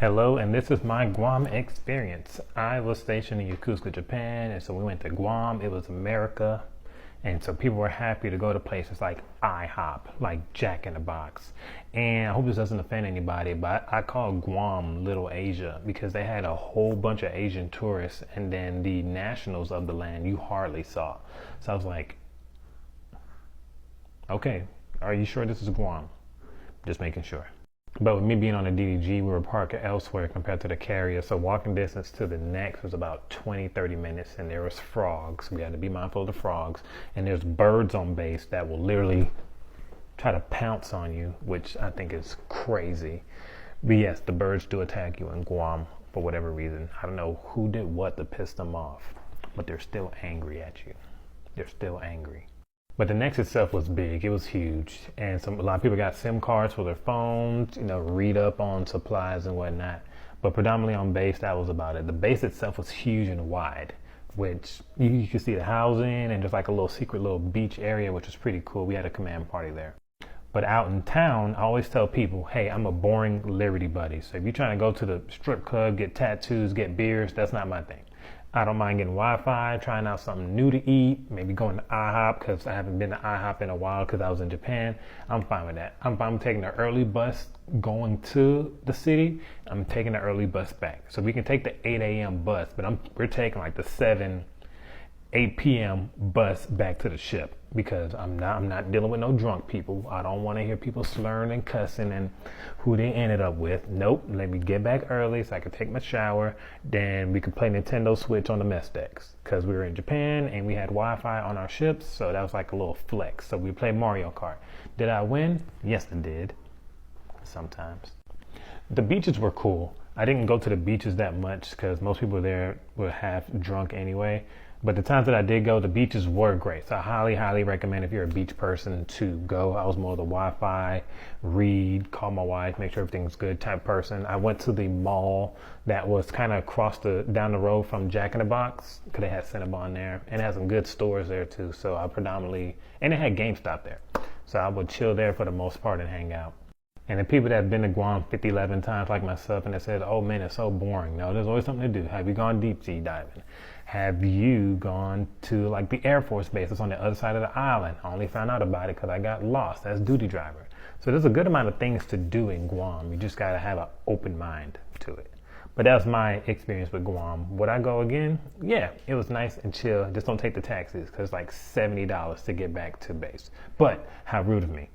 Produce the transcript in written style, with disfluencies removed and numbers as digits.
Hello, and this is my Guam experience. I was stationed in Yokosuka, Japan, and so we went to Guam. It was America, and so people were happy to go to places like IHOP, like Jack in the Box. And I hope this doesn't offend anybody, but I call Guam Little Asia because they had a whole bunch of Asian tourists, and then the nationals of the land you hardly saw. So I was like, okay, are you sure this is Guam? Just making sure. But with me being on the DDG, we were parked elsewhere compared to the carrier. So walking distance to the next was about 20, 30 minutes. And there was frogs. We had to be mindful of the frogs. And there's birds on base that will literally try to pounce on you, which I think is crazy. But yes, the birds do attack you in Guam for whatever reason. I don't know who did what to piss them off, but they're still angry at you. They're still angry. But the Next itself was big. It was huge. And a lot of people got SIM cards for their phones, read up on supplies and whatnot. But predominantly on base, that was about it. The base itself was huge and wide, which you could see the housing and just like a little secret little beach area, which was pretty cool. We had a command party there. But out in town, I always tell people, hey, I'm a boring Liberty buddy. So if you're trying to go to the strip club, get tattoos, get beers, that's not my thing. I don't mind getting Wi-Fi, trying out something new to eat, maybe going to IHOP because I haven't been to IHOP in a while because I was in Japan. I'm fine with that. I'm fine with taking the early bus going to the city. I'm taking the early bus back. So we can take the 8 a.m. bus, but we're taking like the 8 p.m. bus back to the ship because I'm not dealing with no drunk people. I don't want to hear people slurring and cussing and who they ended up with. Nope. Let me get back early so I can take my shower. Then we could play Nintendo Switch on the mess decks because we were in Japan and we had Wi-Fi on our ships. So that was like a little flex. So we played Mario Kart. Did I win? Yes, I did. Sometimes. The beaches were cool. I didn't go to the beaches that much because most people there were half drunk anyway. But the times that I did go, the beaches were great. So I highly, highly recommend if you're a beach person to go. I was more of the Wi-Fi, read, call my wife, make sure everything's good type person. I went to the mall that was kind of down the road from Jack in the Box because they had Cinnabon there. And it had some good stores there too. So and it had GameStop there. So I would chill there for the most part and hang out. And the people that have been to Guam 50, 11 times like myself and they said, oh man, it's so boring. No, there's always something to do. Have you gone deep sea diving? Have you gone to like the Air Force base that's on the other side of the island? I only found out about it because I got lost. That's duty driver. So there's a good amount of things to do in Guam. You just got to have an open mind to it. But that was my experience with Guam. Would I go again? Yeah, it was nice and chill. Just don't take the taxis because it's like $70 to get back to base. But how rude of me.